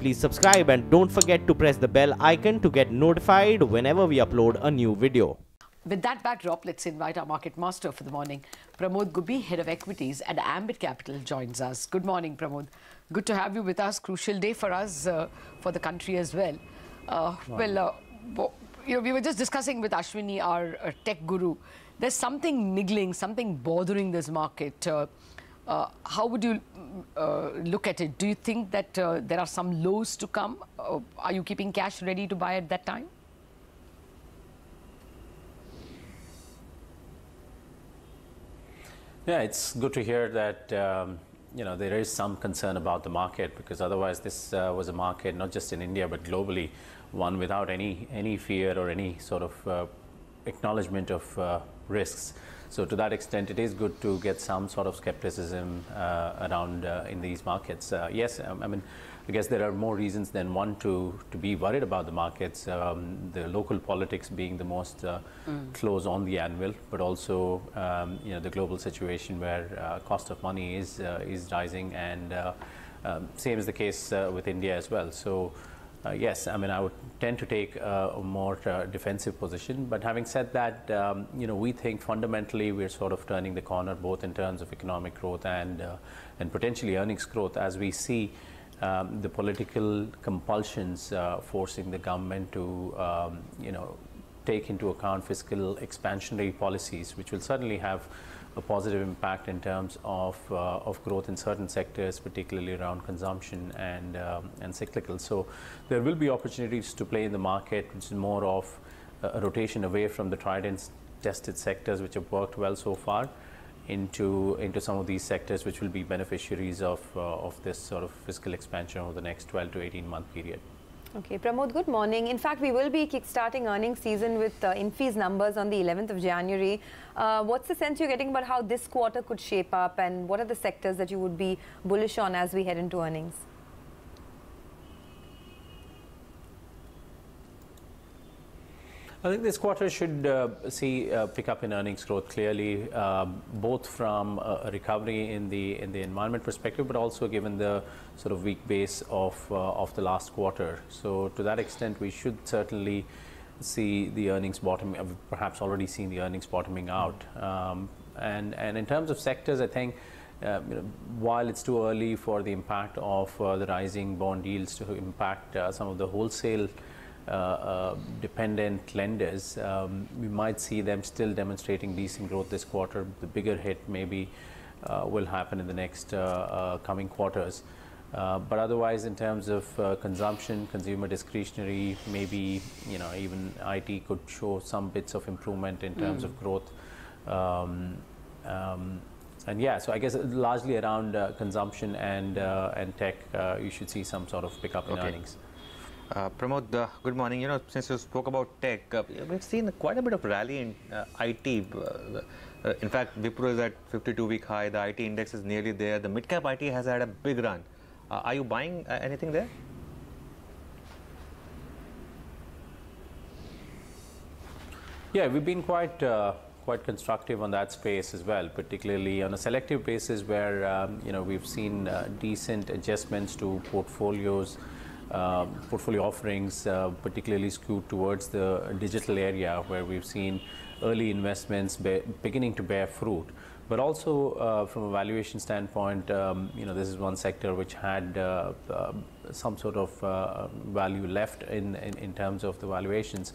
please subscribe and don't forget to press the bell icon to get notified whenever we upload a new video. With that backdrop, let's invite our market master for the morning. Pramod Gubbi, Head of Equities at Ambit Capital, joins us. Good morning, Pramod. Good to have you with us. Crucial day for us, for the country as well. We were just discussing with Ashwini, our tech guru. There's something niggling, something bothering this market. How would you look at it? Do you think that there are some lows to come? Are you keeping cash ready to buy at that time? Yeah, it's good to hear that there is some concern about the market, because otherwise this was a market not just in India but globally, one without any fear or any sort of acknowledgement of risks. So to that extent, it is good to get some sort of skepticism around in these markets. Yes, I guess there are more reasons than one to be worried about the markets. The local politics being the most close on the anvil, but also the global situation where cost of money is rising, and same is the case with India as well. So yes, I would tend to take a more defensive position. But having said that, we think fundamentally we're sort of turning the corner, both in terms of economic growth and potentially earnings growth, as we see the political compulsions forcing the government to take into account fiscal expansionary policies, which will certainly have a positive impact in terms of growth in certain sectors, particularly around consumption and cyclical. So there will be opportunities to play in the market, which is more of a rotation away from the tried and tested sectors which have worked well so far, into some of these sectors which will be beneficiaries of this sort of fiscal expansion over the next 12 to 18-month period. Okay, Pramod, good morning. In fact, we will be kickstarting earnings season with Infy's numbers on the 11th of January. What's the sense you're getting about how this quarter could shape up, and what are the sectors that you would be bullish on as we head into earnings? I think this quarter should see a pickup in earnings growth clearly, both from a recovery in the environment perspective, but also given the sort of weak base of the last quarter. So to that extent, we should certainly see the earnings bottom, perhaps already seen the earnings bottoming out. And in terms of sectors, I think while it's too early for the impact of the rising bond yields to impact some of the wholesale dependent lenders, we might see them still demonstrating decent growth this quarter. The bigger hit maybe will happen in the next coming quarters. But otherwise, in terms of consumption, consumer discretionary, maybe even IT could show some bits of improvement in terms of growth. And yeah, so I guess largely around consumption and tech, you should see some sort of pickup in earnings. Pramod, good morning. Since you spoke about tech, we've seen quite a bit of rally in IT. In fact, Wipro is at 52-week high. The IT index is nearly there. The mid-cap IT has had a big run. Are you buying anything there? Yeah, we've been quite constructive on that space as well, particularly on a selective basis where we've seen decent adjustments to portfolios. Portfolio offerings, particularly skewed towards the digital area, where we've seen early investments beginning to bear fruit. But also from a valuation standpoint, this is one sector which had some sort of value left in terms of the valuations.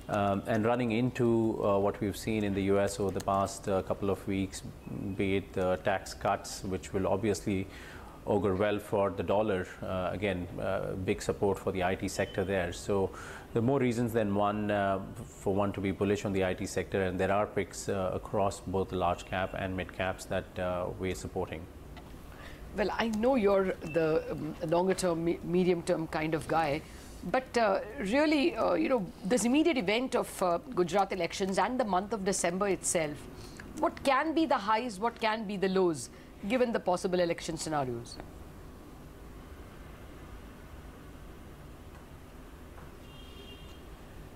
And running into what we've seen in the US over the past couple of weeks, be it the tax cuts, which will obviously augur well for the dollar. Again, big support for the IT sector there. So there are more reasons than one for one to be bullish on the IT sector, and there are picks across both the large cap and mid caps that we're supporting. Well, I know you're the longer term, medium term kind of guy, but really, this immediate event of Gujarat elections and the month of December itself, what can be the highs, what can be the lows, given the possible election scenarios?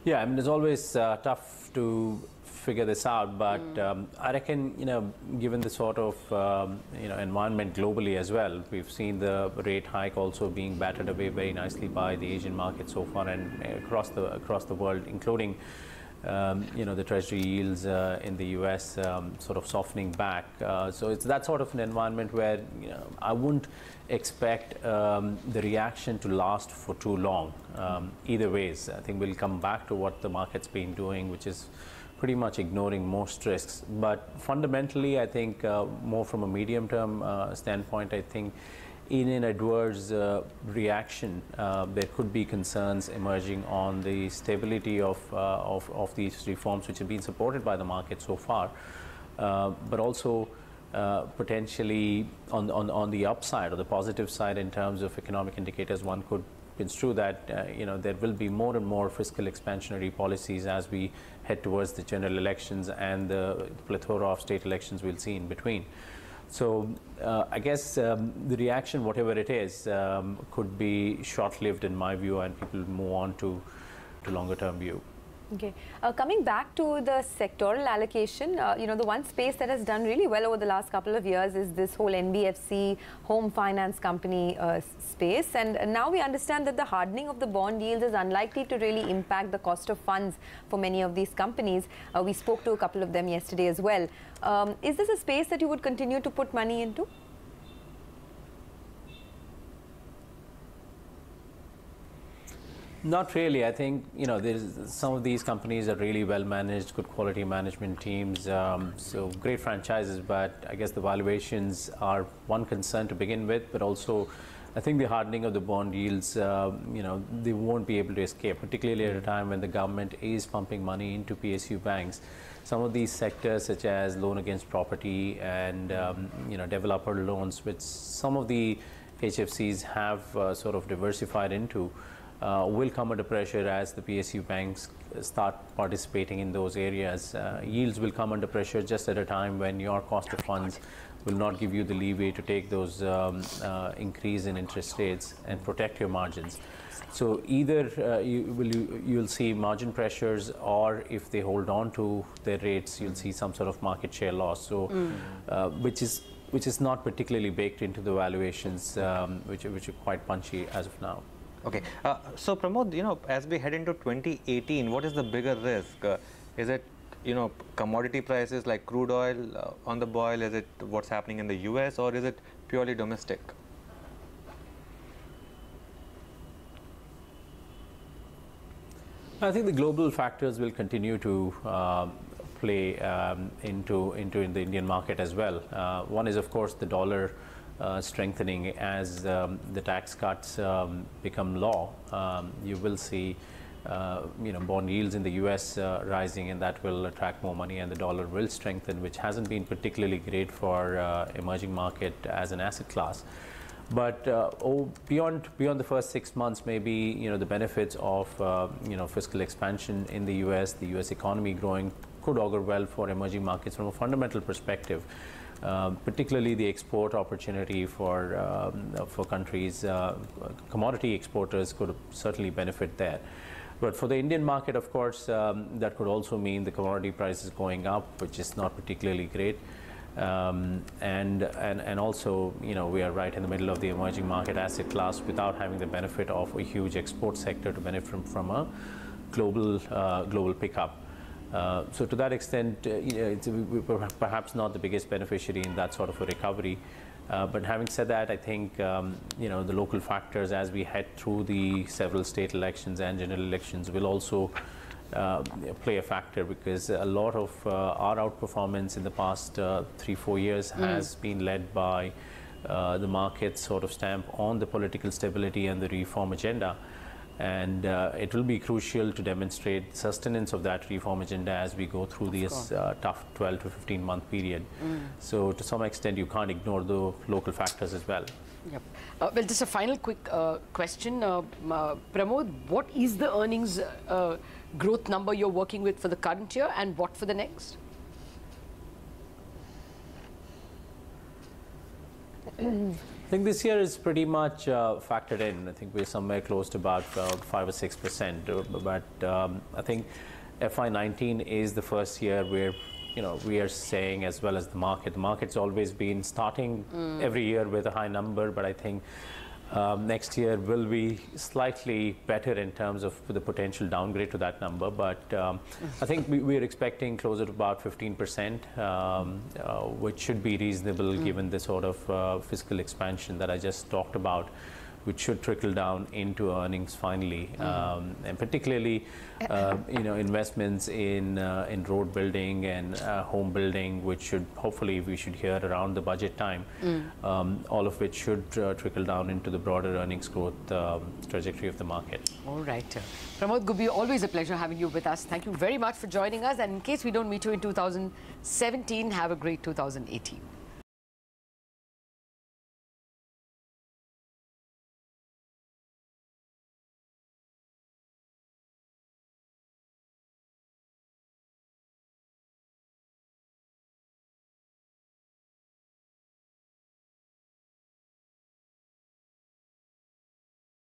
Yeah, it's always tough to figure this out, but I reckon, given the sort of environment globally as well, we've seen the rate hike also being battered away very nicely by the Asian market so far and across the world, including the treasury yields in the US sort of softening back. So it's that sort of an environment where I wouldn't expect the reaction to last for too long. Either ways, I think we'll come back to what the market's been doing, which is pretty much ignoring most risks. But fundamentally, I think more from a medium-term standpoint, I think in an adverse reaction, there could be concerns emerging on the stability of these reforms, which have been supported by the market so far, but also potentially on the upside or the positive side in terms of economic indicators. One could construe that there will be more and more fiscal expansionary policies as we head towards the general elections and the plethora of state elections we'll see in between. So I guess the reaction, whatever it is, could be short-lived in my view, and people move on to longer-term view. Okay. Coming back to the sectoral allocation, the one space that has done really well over the last couple of years is this whole NBFC home finance company space. And now we understand that the hardening of the bond yields is unlikely to really impact the cost of funds for many of these companies. We spoke to a couple of them yesterday as well. Is this a space that you would continue to put money into? Not really. I think some of these companies are really well managed, good quality management teams, so great franchises. But I guess the valuations are one concern to begin with. But also, I think the hardening of the bond yields, they won't be able to escape, particularly at a time when the government is pumping money into PSU banks. Some of these sectors, such as loan against property and developer loans, which some of the HFCs have sort of diversified into, will come under pressure as the PSU banks start participating in those areas. Yields will come under pressure just at a time when your cost of funds will not give you the leeway to take those increase in interest rates and protect your margins. So either you'll see margin pressures, or if they hold on to their rates, you'll see some sort of market share loss. So which is not particularly baked into the valuations, which are quite punchy as of now. Okay, so Pramod, as we head into 2018, what is the bigger risk? Is it, commodity prices like crude oil on the boil? Is it what's happening in the US, or is it purely domestic? I think the global factors will continue to play into the Indian market as well. One is, of course, the dollar strengthening as the tax cuts become law. You will see bond yields in the US rising, and that will attract more money, and the dollar will strengthen, which hasn't been particularly great for emerging market as an asset class. But beyond the first 6 months, maybe the benefits of fiscal expansion in the US economy growing, could augur well for emerging markets from a fundamental perspective. Particularly the export opportunity for countries, commodity exporters could certainly benefit there. But for the Indian market, of course, that could also mean the commodity prices going up, which is not particularly great. And also, we are right in the middle of the emerging market asset class without having the benefit of a huge export sector to benefit from a global pickup. So to that extent, we're perhaps not the biggest beneficiary in that sort of a recovery. But having said that, I think the local factors as we head through the several state elections and general elections will also play a factor, because a lot of our outperformance in the past 3-4 years has been led by the market's sort of stamp on the political stability and the reform agenda. And it will be crucial to demonstrate sustenance of that reform agenda as we go through this tough 12 to 15 month period. So to some extent, you can't ignore the local factors as well. Yep. Well, just a final quick question. Pramod, what is the earnings growth number you're working with for the current year, and what for the next? I think this year is pretty much factored in. I think we're somewhere close to about 5 or 6%. But I think FY19 is the first year where we are saying, as well as the market's always been starting every year with a high number, but I think next year will be slightly better in terms of the potential downgrade to that number. But I think we're expecting closer to about 15%, which should be reasonable given the sort of fiscal expansion that I just talked about, which should trickle down into earnings finally, and particularly, investments in road building and home building, which should hopefully we should hear around the budget time, all of which should trickle down into the broader earnings growth trajectory of the market. All right. Pramod Gubbi, always a pleasure having you with us. Thank you very much for joining us. And in case we don't meet you in 2017, have a great 2018.